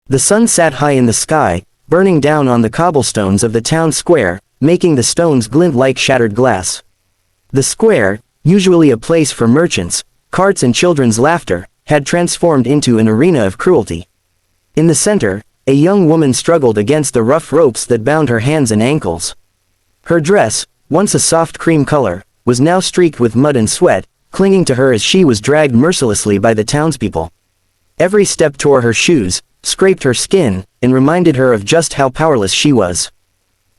The sun sat high in the sky, burning down on the cobblestones of the town square, making the stones glint like shattered glass. The square, usually a place for merchants, carts and children's laughter, had transformed into an arena of cruelty. In the center, a young woman struggled against the rough ropes that bound her hands and ankles. Her dress, once a soft cream color, was now streaked with mud and sweat, clinging to her as she was dragged mercilessly by the townspeople. Every step tore her shoes, scraped her skin, and reminded her of just how powerless she was.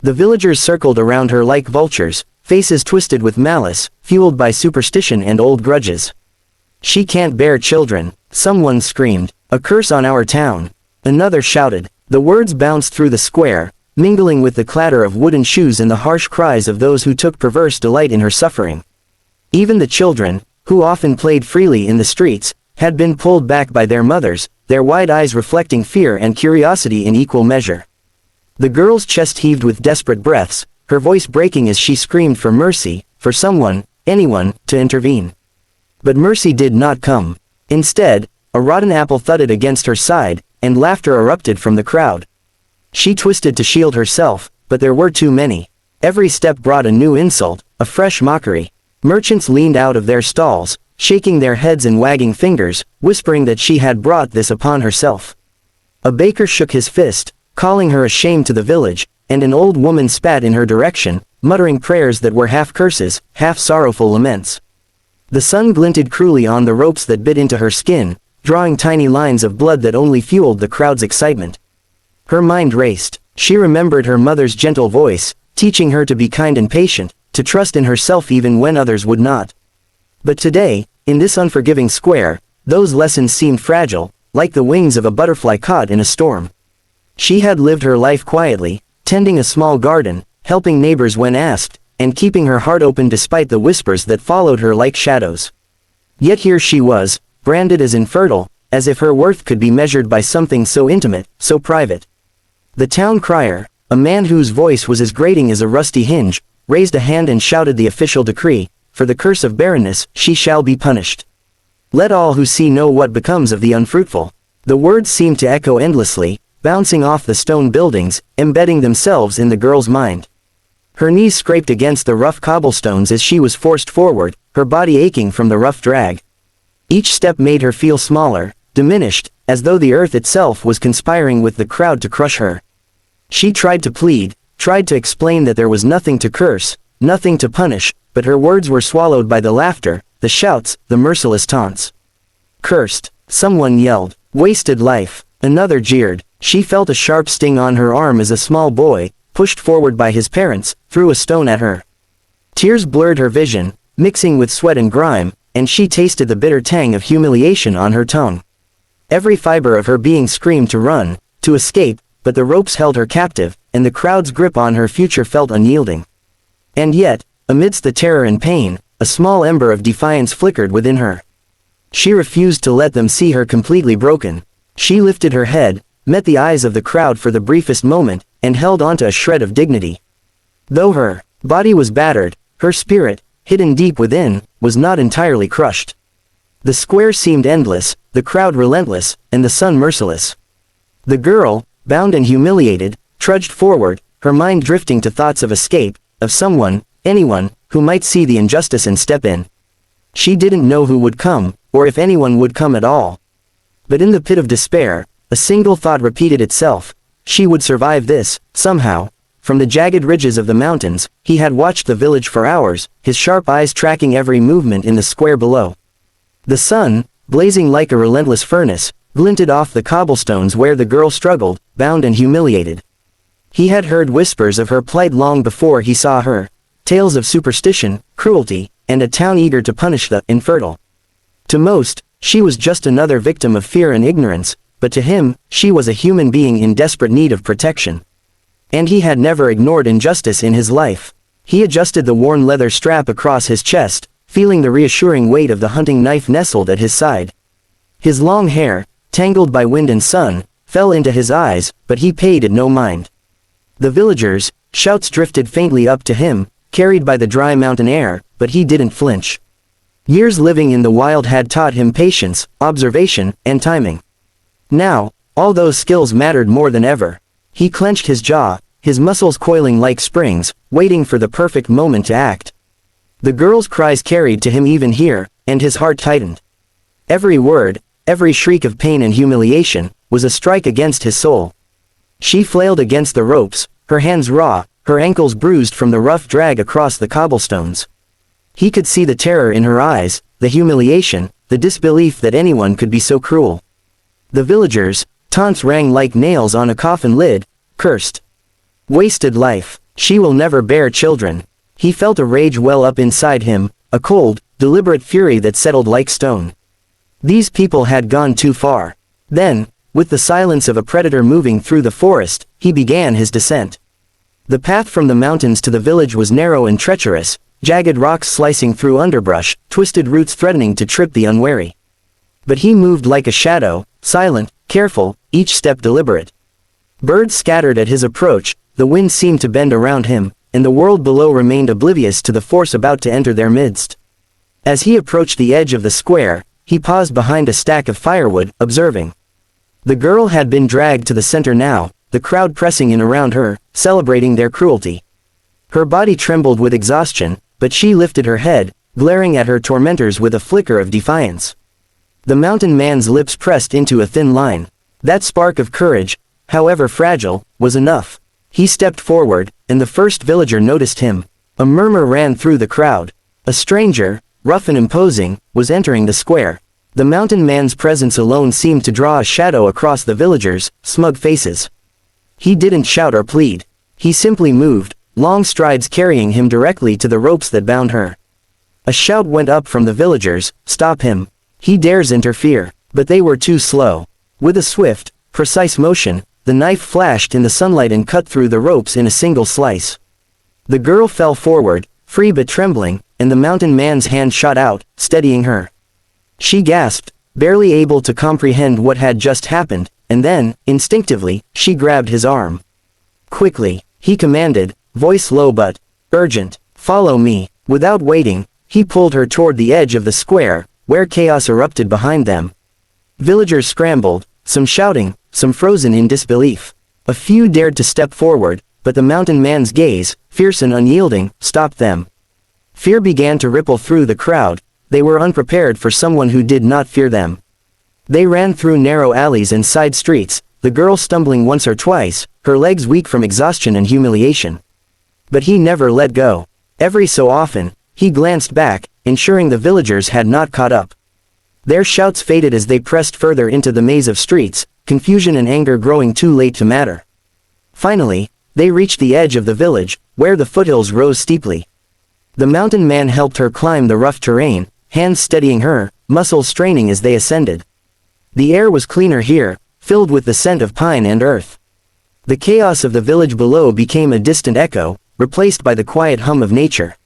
The villagers circled around her like vultures, faces twisted with malice, fueled by superstition and old grudges. "She can't bear children," someone screamed. "A curse on our town." Another shouted. The words bounced through the square, mingling with the clatter of wooden shoes and the harsh cries of those who took perverse delight in her suffering. Even the children, who often played freely in the streets, had been pulled back by their mothers, their wide eyes reflecting fear and curiosity in equal measure. The girl's chest heaved with desperate breaths, her voice breaking as she screamed for mercy, for someone, anyone, to intervene. But mercy did not come. Instead, a rotten apple thudded against her side, and laughter erupted from the crowd. She twisted to shield herself, but there were too many. Every step brought a new insult, a fresh mockery. Merchants leaned out of their stalls, shaking their heads and wagging fingers, whispering that she had brought this upon herself. A baker shook his fist, calling her a shame to the village, and an old woman spat in her direction, muttering prayers that were half curses, half sorrowful laments. The sun glinted cruelly on the ropes that bit into her skin, drawing tiny lines of blood that only fueled the crowd's excitement. Her mind raced. She remembered her mother's gentle voice, teaching her to be kind and patient, to trust in herself even when others would not. But today, in this unforgiving square, those lessons seemed fragile, like the wings of a butterfly caught in a storm. She had lived her life quietly, tending a small garden, helping neighbors when asked, and keeping her heart open despite the whispers that followed her like shadows. Yet here she was, branded as infertile, as if her worth could be measured by something so intimate, so private. The town crier, a man whose voice was as grating as a rusty hinge, raised a hand and shouted the official decree, "For the curse of barrenness, she shall be punished. Let all who see know what becomes of the unfruitful." The words seemed to echo endlessly, bouncing off the stone buildings, embedding themselves in the girl's mind. Her knees scraped against the rough cobblestones as she was forced forward, her body aching from the rough drag. Each step made her feel smaller, diminished, as though the earth itself was conspiring with the crowd to crush her. She tried to plead, tried to explain that there was nothing to curse, nothing to punish, but her words were swallowed by the laughter, the shouts, the merciless taunts. "Cursed," someone yelled. "Wasted life," another jeered. She felt a sharp sting on her arm as a small boy, pushed forward by his parents, threw a stone at her. Tears blurred her vision, mixing with sweat and grime, and she tasted the bitter tang of humiliation on her tongue. Every fiber of her being screamed to run, to escape, but the ropes held her captive, and the crowd's grip on her future felt unyielding. And yet, amidst the terror and pain, a small ember of defiance flickered within her. She refused to let them see her completely broken. She lifted her head, met the eyes of the crowd for the briefest moment, and held onto a shred of dignity. Though her body was battered, her spirit, hidden deep within, was not entirely crushed. The square seemed endless, the crowd relentless, and the sun merciless. The girl, bound and humiliated, trudged forward, her mind drifting to thoughts of escape, of someone, anyone, who might see the injustice and step in. She didn't know who would come, or if anyone would come at all. But in the pit of despair, a single thought repeated itself: she would survive this, somehow. From the jagged ridges of the mountains, he had watched the village for hours, his sharp eyes tracking every movement in the square below. The sun, blazing like a relentless furnace, glinted off the cobblestones where the girl struggled, bound and humiliated. He had heard whispers of her plight long before he saw her, tales of superstition, cruelty, and a town eager to punish the infertile. To most, she was just another victim of fear and ignorance, but to him, she was a human being in desperate need of protection. And he had never ignored injustice in his life. He adjusted the worn leather strap across his chest, feeling the reassuring weight of the hunting knife nestled at his side. His long hair, tangled by wind and sun, fell into his eyes, but he paid it no mind. The villagers' shouts drifted faintly up to him, carried by the dry mountain air, but he didn't flinch. Years living in the wild had taught him patience, observation, and timing. Now, all those skills mattered more than ever. He clenched his jaw, his muscles coiling like springs, waiting for the perfect moment to act. The girl's cries carried to him even here, and his heart tightened. Every word, every shriek of pain and humiliation, was a strike against his soul. She flailed against the ropes, her hands raw, her ankles bruised from the rough drag across the cobblestones. He could see the terror in her eyes, the humiliation, the disbelief that anyone could be so cruel. The villagers' taunts rang like nails on a coffin lid, cursed. Wasted life, she will never bear children. He felt a rage well up inside him, a cold, deliberate fury that settled like stone. These people had gone too far. Then, with the silence of a predator moving through the forest, he began his descent. The path from the mountains to the village was narrow and treacherous, jagged rocks slicing through underbrush, twisted roots threatening to trip the unwary. But he moved like a shadow, silent, careful, each step deliberate. Birds scattered at his approach, the wind seemed to bend around him, and the world below remained oblivious to the force about to enter their midst. As he approached the edge of the square, he paused behind a stack of firewood, observing. The girl had been dragged to the center now, the crowd pressing in around her, celebrating their cruelty. Her body trembled with exhaustion, but she lifted her head, glaring at her tormentors with a flicker of defiance. The mountain man's lips pressed into a thin line. That spark of courage, however fragile, was enough. He stepped forward, and the first villager noticed him. A murmur ran through the crowd. A stranger, rough and imposing, was entering the square. The mountain man's presence alone seemed to draw a shadow across the villagers' smug faces. He didn't shout or plead. He simply moved, long strides carrying him directly to the ropes that bound her. A shout went up from the villagers, "Stop him. He dares interfere." But they were too slow. With a swift, precise motion, the knife flashed in the sunlight and cut through the ropes in a single slice. The girl fell forward, free but trembling, and the mountain man's hand shot out, steadying her. She gasped, barely able to comprehend what had just happened, and then, instinctively, she grabbed his arm. "Quickly," he commanded, voice low but urgent, "follow me." Without waiting, he pulled her toward the edge of the square, where chaos erupted behind them. Villagers scrambled, some shouting, some frozen in disbelief. A few dared to step forward, but the mountain man's gaze, fierce and unyielding, stopped them. Fear began to ripple through the crowd. They were unprepared for someone who did not fear them. They ran through narrow alleys and side streets, the girl stumbling once or twice, her legs weak from exhaustion and humiliation. But he never let go. Every so often, he glanced back, ensuring the villagers had not caught up. Their shouts faded as they pressed further into the maze of streets, confusion and anger growing too late to matter. Finally, they reached the edge of the village, where the foothills rose steeply. The mountain man helped her climb the rough terrain, hands steadying her, muscles straining as they ascended. The air was cleaner here, filled with the scent of pine and earth. The chaos of the village below became a distant echo, replaced by the quiet hum of nature.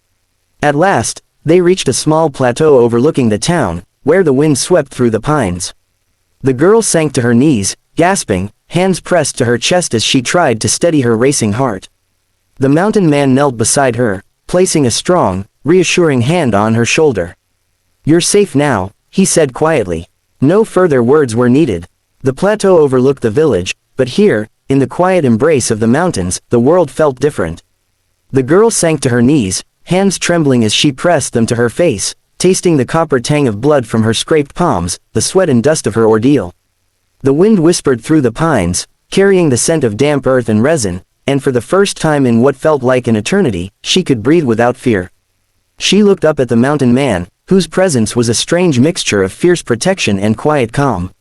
At last, they reached a small plateau overlooking the town, where the wind swept through the pines. The girl sank to her knees, gasping, hands pressed to her chest as she tried to steady her racing heart. The mountain man knelt beside her, placing a strong, reassuring hand on her shoulder. "You're safe now," he said quietly. No further words were needed. The plateau overlooked the village, but here, in the quiet embrace of the mountains, the world felt different. The girl sank to her knees, hands trembling as she pressed them to her face, tasting the copper tang of blood from her scraped palms, the sweat and dust of her ordeal. The wind whispered through the pines, carrying the scent of damp earth and resin, and for the first time in what felt like an eternity, she could breathe without fear. She looked up at the mountain man, whose presence was a strange mixture of fierce protection and quiet calm.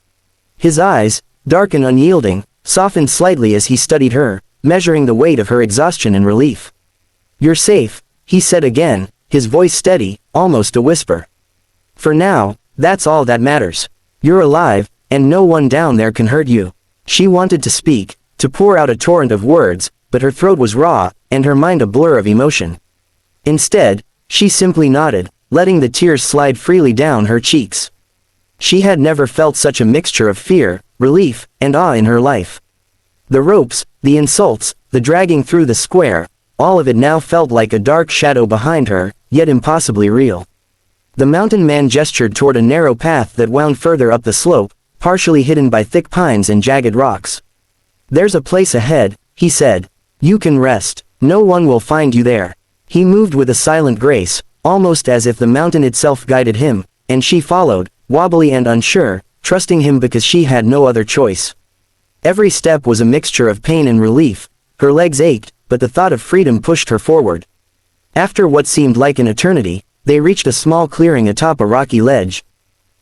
His eyes, dark and unyielding, softened slightly as he studied her, measuring the weight of her exhaustion and relief. "You're safe," he said again, his voice steady, almost a whisper. "For now, that's all that matters. You're alive, and no one down there can hurt you." She wanted to speak, to pour out a torrent of words, but her throat was raw, and her mind a blur of emotion. Instead, she simply nodded, letting the tears slide freely down her cheeks. She had never felt such a mixture of fear, relief, and awe in her life. The ropes, the insults, the dragging through the square, all of it now felt like a dark shadow behind her, yet impossibly real. The mountain man gestured toward a narrow path that wound further up the slope, partially hidden by thick pines and jagged rocks. "There's a place ahead," he said. "You can rest. No one will find you there." He moved with a silent grace, almost as if the mountain itself guided him, and she followed, wobbly and unsure, trusting him because she had no other choice. Every step was a mixture of pain and relief. Her legs ached, but the thought of freedom pushed her forward. After what seemed like an eternity, they reached a small clearing atop a rocky ledge.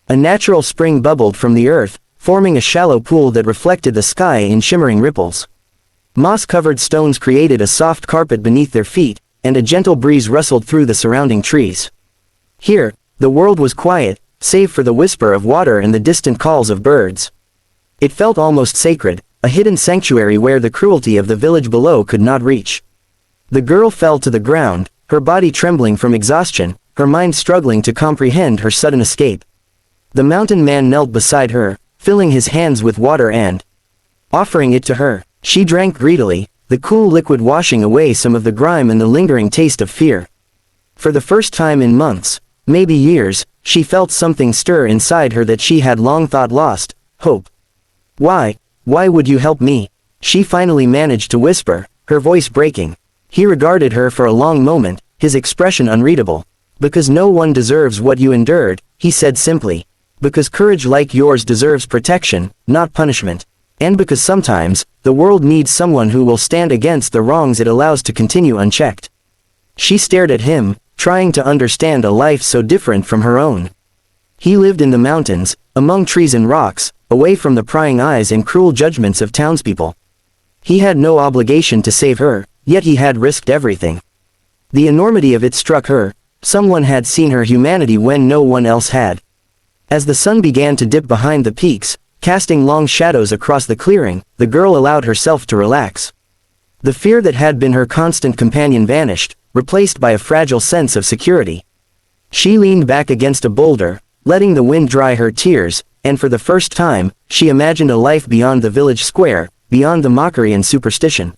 A natural spring bubbled from the earth, forming a shallow pool that reflected the sky in shimmering ripples. Moss-covered stones created a soft carpet beneath their feet, and a gentle breeze rustled through the surrounding trees. Here, the world was quiet, save for the whisper of water and the distant calls of birds. It felt almost sacred, a hidden sanctuary where the cruelty of the village below could not reach. The girl fell to the ground, her body trembling from exhaustion, her mind struggling to comprehend her sudden escape. The mountain man knelt beside her, filling his hands with water and offering it to her. She drank greedily, the cool liquid washing away some of the grime and the lingering taste of fear. For the first time in months, maybe years, she felt something stir inside her that she had long thought lost: hope. Why would you help me?" she finally managed to whisper, her voice breaking. He regarded her for a long moment, his expression unreadable. "Because no one deserves what you endured," he said simply. "Because courage like yours deserves protection, not punishment. And because sometimes, the world needs someone who will stand against the wrongs it allows to continue unchecked." She stared at him, trying to understand a life so different from her own. He lived in the mountains, among trees and rocks, away from the prying eyes and cruel judgments of townspeople. He had no obligation to save her, yet he had risked everything. The enormity of it struck her. Someone had seen her humanity when no one else had. As the sun began to dip behind the peaks, casting long shadows across the clearing, the girl allowed herself to relax. The fear that had been her constant companion vanished, replaced by a fragile sense of security. She leaned back against a boulder, letting the wind dry her tears, and for the first time, she imagined a life beyond the village square, beyond the mockery and superstition.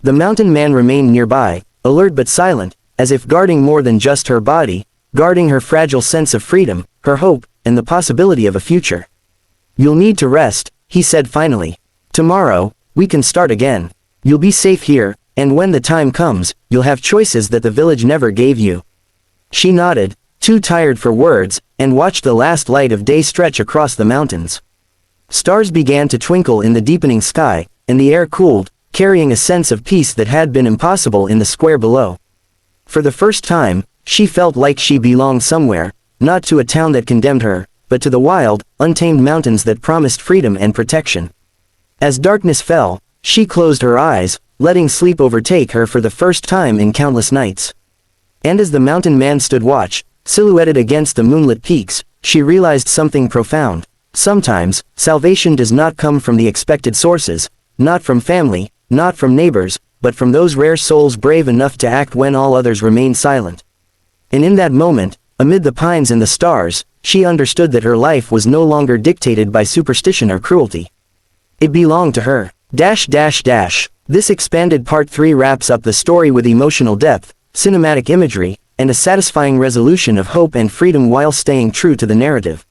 The mountain man remained nearby, alert but silent, as if guarding more than just her body, guarding her fragile sense of freedom, her hope, and the possibility of a future. "You'll need to rest," he said finally. "Tomorrow, we can start again. You'll be safe here, and when the time comes, you'll have choices that the village never gave you." She nodded, too tired for words, and watched the last light of day stretch across the mountains. Stars began to twinkle in the deepening sky, and the air cooled, carrying a sense of peace that had been impossible in the square below. For the first time, she felt like she belonged somewhere, not to a town that condemned her, but to the wild, untamed mountains that promised freedom and protection. As darkness fell, she closed her eyes, letting sleep overtake her for the first time in countless nights. And as the mountain man stood watch, silhouetted against the moonlit peaks, she realized something profound. Sometimes, salvation does not come from the expected sources, not from family, not from neighbors, but from those rare souls brave enough to act when all others remain silent. And in that moment, amid the pines and the stars, she understood that her life was no longer dictated by superstition or cruelty. It belonged to her. This expanded part 3 wraps up the story with emotional depth, cinematic imagery, and a satisfying resolution of hope and freedom while staying true to the narrative.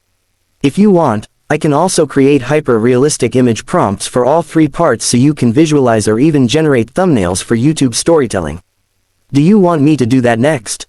If you want, I can also create hyper-realistic image prompts for all 3 parts so you can visualize or even generate thumbnails for YouTube storytelling. Do you want me to do that next?